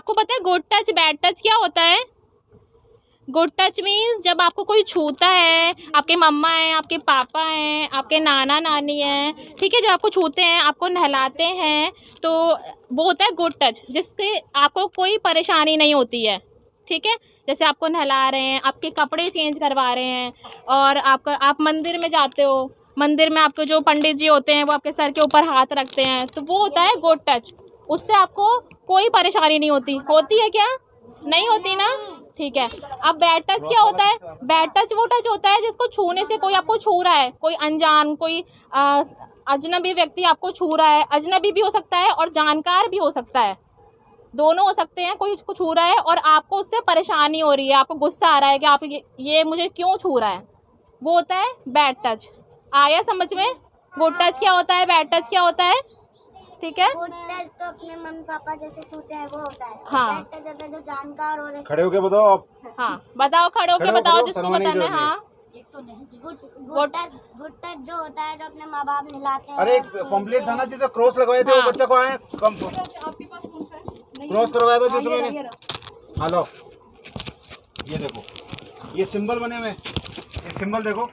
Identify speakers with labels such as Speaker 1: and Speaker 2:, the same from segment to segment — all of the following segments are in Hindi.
Speaker 1: आपको पता है गुड टच बैड टच क्या होता है? गुड टच मीन्स जब आपको कोई छूता है, आपके मम्मा हैं, आपके पापा हैं, आपके नाना नानी हैं, ठीक है, जब आपको छूते हैं, आपको नहलाते हैं, तो वो होता है गुड टच, जिसके आपको कोई परेशानी नहीं होती है। ठीक है, जैसे आपको नहला रहे हैं, आपके कपड़े चेंज करवा रहे हैं, और आप मंदिर में जाते हो, मंदिर में आपके जो पंडित जी होते हैं वो आपके सर के ऊपर हाथ रखते हैं, तो वो होता है गुड टच। उससे आपको कोई परेशानी नहीं होती। होती है क्या? नहीं होती ना। ठीक है, अब बैड टच क्या होता है? बैड टच वो टच होता है जिसको छूने से कोई आपको छू रहा है, कोई अनजान, कोई अजनबी व्यक्ति आपको छू रहा है। अजनबी भी हो सकता है और जानकार भी हो सकता है, दोनों हो सकते हैं। कोई उसको छू रहा है और आपको उससे परेशानी हो रही है, आपको गुस्सा आ रहा है कि आप ये मुझे क्यों छू रहा है, वो होता है बैड टच। आया समझ में? गुड टच क्या होता है, बैड टच क्या होता है? ठीक है,
Speaker 2: गुड टच तो अपने मम्मी पापा जैसे छूते हैं वो होता है।
Speaker 1: हाँ।
Speaker 2: बैड टच होता है जो जानकार हो रहे।
Speaker 3: खड़े होके बताओ आप।
Speaker 1: हाँ बताओ, खड़े होके बताओ जिसको बताना है। हाँ,
Speaker 2: गुड टच जो होता है जो अपने माँ बाप नहलाते हैं।
Speaker 3: अरे एक पंपलेट था ना जिसे क्रॉस लगवाए थे, वो बच्चा को आए कम क्रॉस करवाया था जिसमें मैंने। हेलो, ये देखो, ये सिंबल बने हुए, ये सिंबल देखो,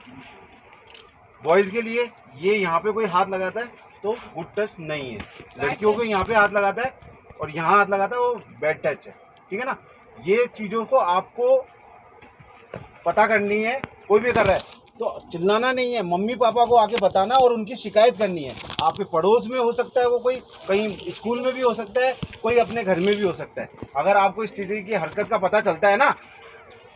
Speaker 3: बॉयज के लिए ये यहाँ पे कोई हाथ लगाता है तो गुड टच नहीं है, लड़कियों को यहाँ पे हाथ लगाता है और यहाँ हाथ लगाता है वो बैड टच है। ठीक है ना, ये चीज़ों को आपको पता करनी है। कोई भी कर रहा है तो चिल्लाना नहीं है, मम्मी पापा को आके बताना और उनकी शिकायत करनी है। आपके पड़ोस में हो सकता है वो, कोई कहीं स्कूल में भी हो सकता है, कोई अपने घर में भी हो सकता है। अगर आपको इस तरीके की हरकत का पता चलता है ना,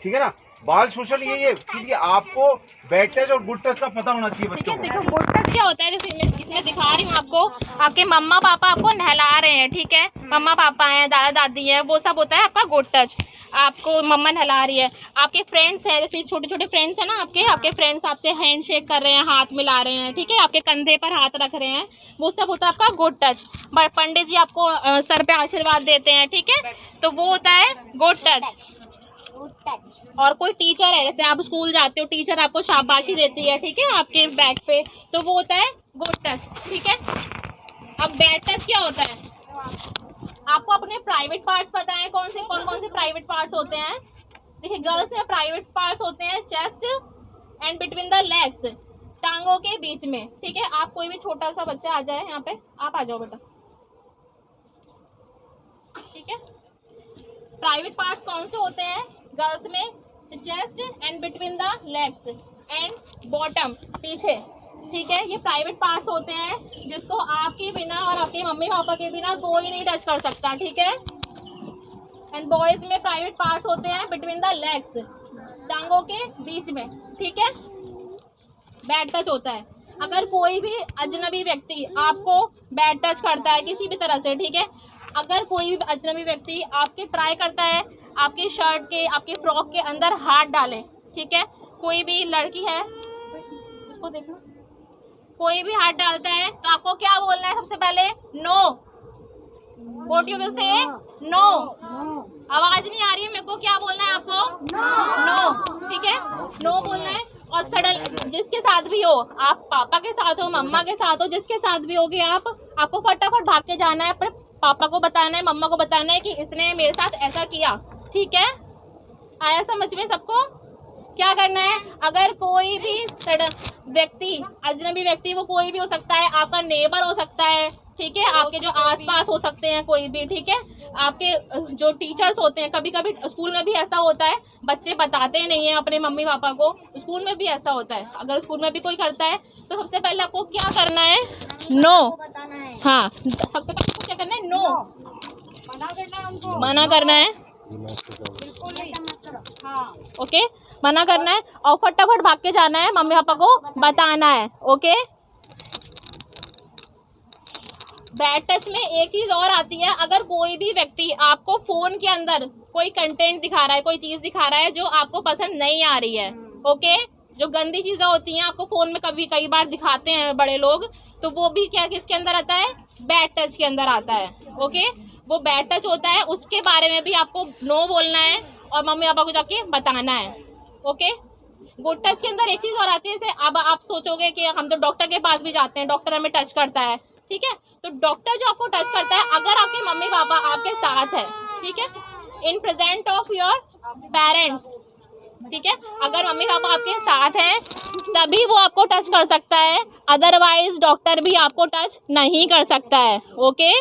Speaker 3: ठीक है ना, बाल शोषण यही है कि आपको बैड टच और गुड टच का पता होना चाहिए बच्चों को।
Speaker 1: देखो गुड टच क्या होता है, जैसे इसमें दिखा रही हूँ आपको, आपके मम्मा पापा आपको नहला रहे हैं, ठीक है, मम्मा पापा हैं, दादा दादी हैं, वो सब होता है आपका गुड टच। आपको मम्मा नहला रही है, आपके फ्रेंड्स हैं, जैसे छोटे छोटे फ्रेंड्स हैं ना आपके फ्रेंड्स आपसे हैंड शेक कर रहे हैं, हाथ मिला रहे हैं, ठीक है, आपके कंधे पर हाथ रख रहे हैं, वो सब होता है आपका गुड टच। पंडित जी आपको सर पे आशीर्वाद देते हैं, ठीक है, तो वो होता है गुड टच। और कोई टीचर है, जैसे आप स्कूल जाते हो, टीचर आपको शाबाशी देती है, ठीक है, आपके बैक पे, तो वो होता है गुड टच। ठीक है, अब बैड टच क्या होता है? आपको अपने प्राइवेट पार्ट्स पता है कौन कौन से प्राइवेट पार्ट्स होते हैं? देखिए, गर्ल्स में प्राइवेट पार्ट्स होते हैं chest and between the legs, टांगों के बीच में। ठीक है, आप कोई भी छोटा सा बच्चा आ जाए यहाँ पे, आप आ जाओ बेटा। ठीक है, प्राइवेट पार्ट्स कौन से होते हैं गर्ल्स में? Chest and between the legs and bottom, पीछे। ठीक है, ये प्राइवेट पार्ट्स होते हैं जिसको आपके बिना और आपके मम्मी पापा के बिना कोई नहीं टच कर सकता। ठीक है, एंड बॉयज में प्राइवेट पार्ट्स होते हैं बिटवीन द लेग्स, टांगों के बीच में। ठीक है, बैड टच होता है अगर कोई भी अजनबी व्यक्ति आपको बैड टच करता है किसी भी तरह से। ठीक है, अगर कोई भी अजनबी व्यक्ति आपके ट्राई करता है आपके शर्ट के, आपके फ्रॉक के अंदर हाथ डाले, ठीक है, कोई भी लड़की है, इसको देखना, कोई भी हाथ डालता है तो आपको क्या बोलना है सबसे पहले? No. What you will say? No. आवाज नहीं आ रही है मेरे को, क्या बोलना है आपको? नो। ठीक है, नो बोलना है। और सडन जिसके साथ भी हो, आप पापा के साथ हो, मम्मा के साथ हो, जिसके साथ भी होगे आपको फटाफट भाग के जाना है, अपने पापा को बताना है, मम्मा को बताना है कि इसने मेरे साथ ऐसा किया। ठीक है, आया समझ में सबको? क्या करना है? अगर कोई भी व्यक्ति, अजनबी व्यक्ति, वो कोई भी हो सकता है, आपका नेबर हो सकता है, ठीक है, आपके जो आसपास हो सकते हैं कोई भी, ठीक है, आपके जो टीचर्स होते हैं, कभी कभी स्कूल में भी ऐसा होता है, बच्चे बताते नहीं हैं अपने मम्मी पापा को, स्कूल में भी ऐसा होता है। अगर स्कूल में भी कोई करता है तो सबसे पहले आपको क्या करना है? नो। हाँ, सबसे पहले आपको क्या करना है? नो। मना करना है उनको, मना करना है, बिल्कुल नहीं। हाँ, ओके, मना करना है और फटाफट भाग के जाना है, मम्मी पापा को बताना है। ओके, बैड टच में एक चीज और आती है, अगर कोई भी व्यक्ति आपको फोन के अंदर कोई कंटेंट दिखा रहा है, कोई चीज दिखा रहा है जो आपको पसंद नहीं आ रही है, ओके, जो गंदी चीजें होती हैं आपको फोन में कई बार दिखाते हैं बड़े लोग, तो वो भी क्या किसके अंदर आता है? बैड टच के अंदर आता है। ओके, वो बैड टच होता है, उसके बारे में भी आपको नो बोलना है और मम्मी पापा को जाके बताना है। ओके, गुड टच के अंदर एक चीज और आती है, जैसे अब आप सोचोगे कि हम तो डॉक्टर के पास भी जाते हैं, डॉक्टर हमें टच करता है, ठीक है, तो डॉक्टर जो आपको टच करता है, अगर आपके मम्मी पापा आपके साथ है, ठीक है, in present of your parents, ठीक है। अगर मम्मी पापा आपके साथ हैं तभी वो आपको टच कर सकता है, अदरवाइज डॉक्टर भी आपको टच नहीं कर सकता है। ओके,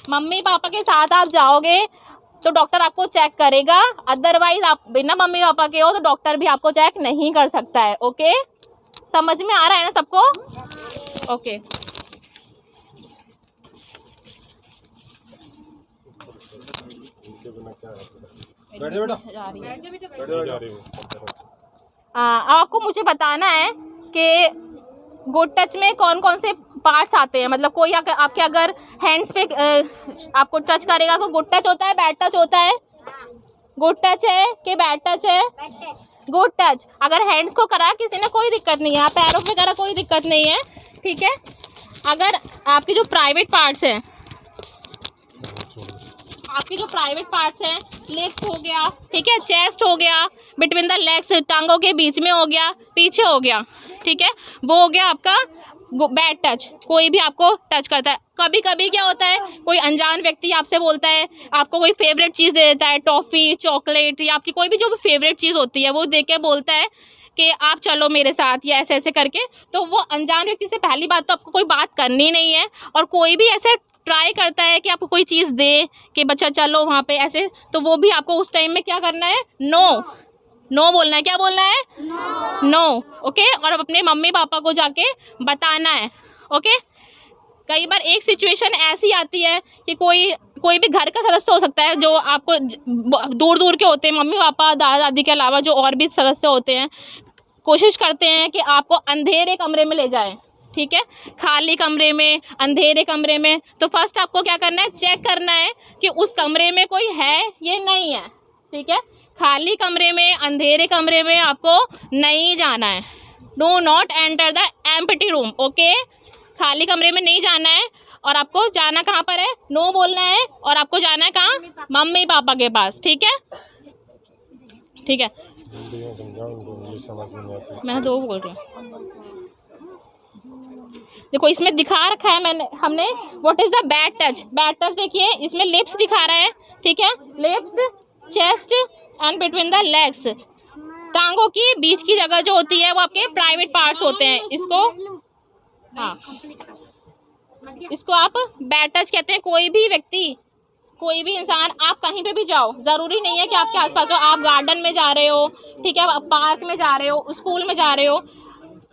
Speaker 1: मम्मी पापा के साथ आप जाओगे तो डॉक्टर आपको चेक करेगा, अदरवाइज आप बिना मम्मी पापा के हो तो डॉक्टर भी आपको चेक नहीं कर सकता है। ओके, समझ में आ रहा है ना सबको? ओके,
Speaker 3: बैठो बेटा,
Speaker 1: आपको मुझे बताना है कि गुड टच में कौन कौन से पार्ट्स आते हैं। मतलब कोई आपके अगर हैंड्स पे आपको टच करेगा तो गुड टच होता है, बैड टच होता है? गुड टच है कि बैड टच है? Good touch. अगर हैंड्स को करा किसी ने कोई दिक्कत नहीं है, पैरों पे करा कोई दिक्कत नहीं है, ठीक है। अगर आपके जो प्राइवेट पार्ट्स हैं, आपके जो प्राइवेट पार्ट्स हैं, लेग्स हो गया, ठीक है, चेस्ट हो गया, बिटवीन द लेग्स टांगों के बीच में हो गया, पीछे हो गया, ठीक है, वो हो गया आपका बैड टच। कोई भी आपको टच करता है, कभी कभी क्या होता है कोई अनजान व्यक्ति आपसे बोलता है, आपको कोई फेवरेट चीज़ दे देता है, टॉफ़ी, चॉकलेट या आपकी कोई भी जो फेवरेट चीज़ होती है वो दे के बोलता है कि आप चलो मेरे साथ, या ऐसे ऐसे करके। तो वो अनजान व्यक्ति से पहली बात तो आपको कोई बात करनी नहीं है, और कोई भी ऐसे ट्राई करता है कि आपको कोई चीज़ दे कि बच्चा चलो वहाँ पे ऐसे, तो वो भी आपको उस टाइम में क्या करना है? नो, नो बोलना है। क्या बोलना है? नो। ओके, और अब अपने मम्मी पापा को जाके बताना है। ओके, कई बार एक सिचुएशन ऐसी आती है कि कोई भी घर का सदस्य हो सकता है जो आपको दूर दूर के होते हैं, मम्मी पापा दादा दादी के अलावा जो और भी सदस्य होते हैं, कोशिश करते हैं कि आपको अंधेरे कमरे में ले जाएं, ठीक है, खाली कमरे में, अंधेरे कमरे में। तो फर्स्ट आपको क्या करना है? चेक करना है कि उस कमरे में कोई है या नहीं है, ठीक है। खाली कमरे में, अंधेरे कमरे में आपको नहीं जाना है। Do not enter the empty room. Okay, खाली कमरे में नहीं जाना है, और आपको जाना कहाँ पर है? नो बोलना है, और आपको जाना है कहाँ? मम्मी पापा के पास, ठीक है, ठीक है। मैं दो बोल रही हूँ, देखो इसमें दिखा रखा है हमने what is the bad touch. Bad touch देखिए इसमें लिप्स दिखा रहा है, ठीक है, lips, chest and between the legs. टांगों की बीच की जगह जो होती है वो आपके प्राइवेट पार्ट्स होते हैं। इसको हाँ, इसको आप बैड टच कहते हैं। कोई भी व्यक्ति, कोई भी इंसान, आप कहीं पे भी जाओ, ज़रूरी नहीं है कि आपके आसपास हो, आप गार्डन में जा रहे हो, ठीक है, पार्क में जा रहे हो, स्कूल में जा रहे हो।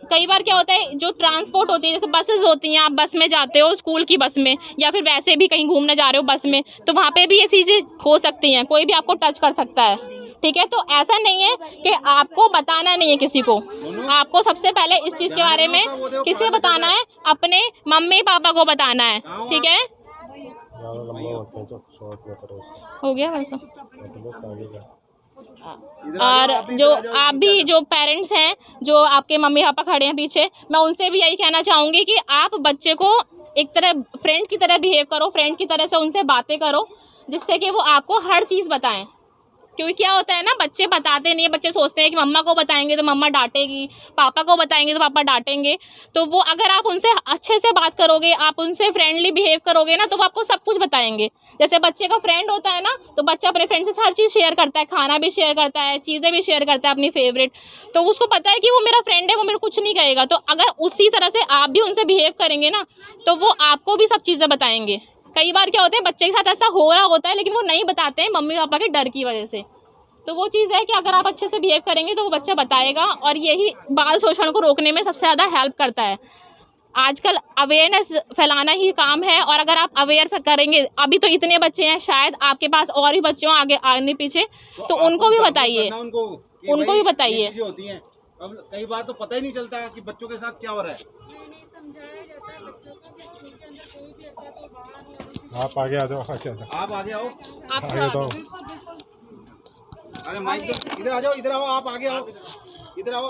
Speaker 1: कई बार क्या होता है जो ट्रांसपोर्ट होती है, जैसे बसेस होती हैं, आप बस में जाते हो, स्कूल की बस में, या फिर वैसे भी कहीं घूमने जा रहे हो बस में, तो वहाँ पे भी ये चीज़ें हो सकती हैं, कोई भी आपको टच कर सकता है, ठीक है। तो ऐसा नहीं है कि आपको बताना नहीं है किसी को, आपको सबसे पहले इस चीज़ के बारे में किसे बताना है? अपने मम्मी पापा को बताना है, ठीक है। हो गया वैसा। और जो आप भी जो पेरेंट्स हैं, जो आपके मम्मी पापा खड़े हैं पीछे, मैं उनसे भी यही कहना चाहूँगी कि आप बच्चे को एक तरह फ्रेंड की तरह बिहेव करो, फ्रेंड की तरह से उनसे बातें करो, जिससे कि वो आपको हर चीज़ बताएं। क्योंकि क्या होता है ना, बच्चे बताते नहीं है, बच्चे सोचते हैं कि मम्मा को बताएंगे तो मम्मा डांटेगी, पापा को बताएंगे तो पापा डांटेंगे। तो वो अगर आप उनसे अच्छे से बात करोगे, आप उनसे फ्रेंडली बिहेव करोगे ना, तो वो आपको सब कुछ बताएंगे। जैसे बच्चे का फ्रेंड होता है ना, तो बच्चा अपने फ्रेंड से हर चीज़ शेयर करता है, खाना भी शेयर करता है, चीज़ें भी शेयर करता है अपनी फेवरेट। तो उसको पता है कि वो मेरा फ्रेंड है, वो मेरे को कुछ नहीं कहेगा। तो अगर उसी तरह से आप भी उनसे बिहेव करेंगे ना, तो वो आपको भी सब चीज़ें बताएंगे। कई बार क्या होता है बच्चे के साथ ऐसा हो रहा होता है, लेकिन वो नहीं बताते हैं मम्मी पापा के डर की वजह से। तो वो चीज़ है कि अगर आप अच्छे से बिहेव करेंगे तो वो बच्चा बताएगा, और यही बाल शोषण को रोकने में सबसे ज़्यादा हेल्प करता है। आजकल अवेयरनेस फैलाना ही काम है, और अगर आप अवेयर करेंगे, अभी तो इतने बच्चे हैं, शायद आपके पास और भी बच्चे हों आगे पीछे, तो उनको भी बताइए, उनको भी बताइए।
Speaker 3: अब कई बार तो पता ही नहीं चलता है कि बच्चों के साथ क्या हो रहा है।
Speaker 4: आप आगे आ जाओ,
Speaker 3: आप आगे आओ,
Speaker 1: आप
Speaker 4: आगे तो
Speaker 3: अरे माइक इधर आ जाओ, इधर आओ, आप आगे आओ, इधर आओ,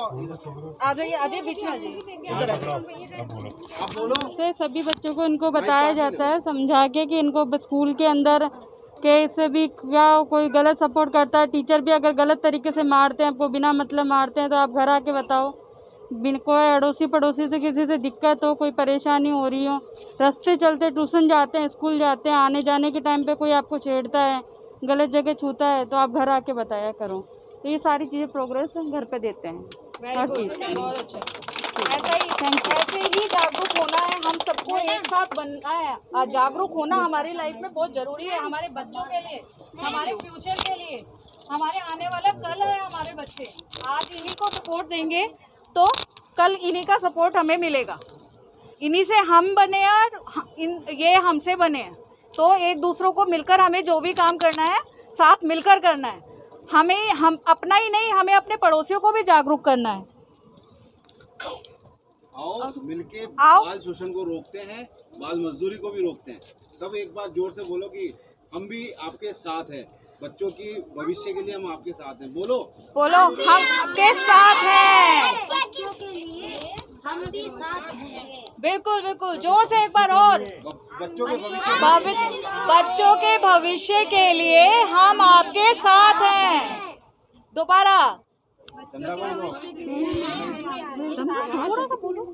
Speaker 5: आ जाइए बीच में आ जाइए।
Speaker 3: आप बोलो।
Speaker 5: से सभी बच्चों को इनको बताया जाता है, समझा के कि इनको स्कूल के अंदर के से भी क्या कोई गलत सपोर्ट करता है, टीचर भी अगर गलत तरीके से मारते हैं, आपको बिना मतलब मारते हैं, तो आप घर आके बताओ। बिन कोई अड़ोसी पड़ोसी से किसी से दिक्कत हो, कोई परेशानी हो रही हो, रास्ते चलते ट्यूशन जाते हैं, स्कूल जाते हैं, आने जाने के टाइम पे कोई आपको छेड़ता है, गलत जगह छूता है तो आप घर आके बताया करो। तो ये सारी चीज़ें प्रोग्रेस घर पे देते हैं हर चीज़।
Speaker 4: बहुत अच्छा, ऐसे ही जागरूक होना है, हम सबको एक साथ बनना है। जागरूक होना हमारी लाइफ में बहुत जरूरी है, हमारे बच्चों के लिए, हमारे फ्यूचर के लिए, हमारे आने वाला कल है हमारे बच्चे। आज इन्हीं को सपोर्ट देंगे तो कल इन्हीं का सपोर्ट हमें मिलेगा, इन्हीं से हम बने और ये हमसे बने हैं। तो एक दूसरों को मिलकर हमें जो भी काम करना है साथ मिलकर करना है। हम अपना ही नहीं, हमें अपने पड़ोसियों को भी जागरूक करना है।
Speaker 3: आओ मिलके बाल शोषण को रोकते हैं, बाल मजदूरी को भी रोकते हैं। सब एक बार जोर से बोलो कि हम भी आपके साथ हैं, बच्चों की भविष्य के लिए हम आपके साथ हैं। बोलो
Speaker 4: बोलो, हम आपके साथ हैं,
Speaker 2: बच्चों के लिए हम भी साथ हैं।
Speaker 4: बिल्कुल बिल्कुल, जोर से एक बार और।
Speaker 3: बच्चों के
Speaker 4: बच्चों के भविष्य के लिए हम आपके साथ हैं। दोबारा
Speaker 3: चंदा बोलो।
Speaker 4: थोड़ा सा बोलो।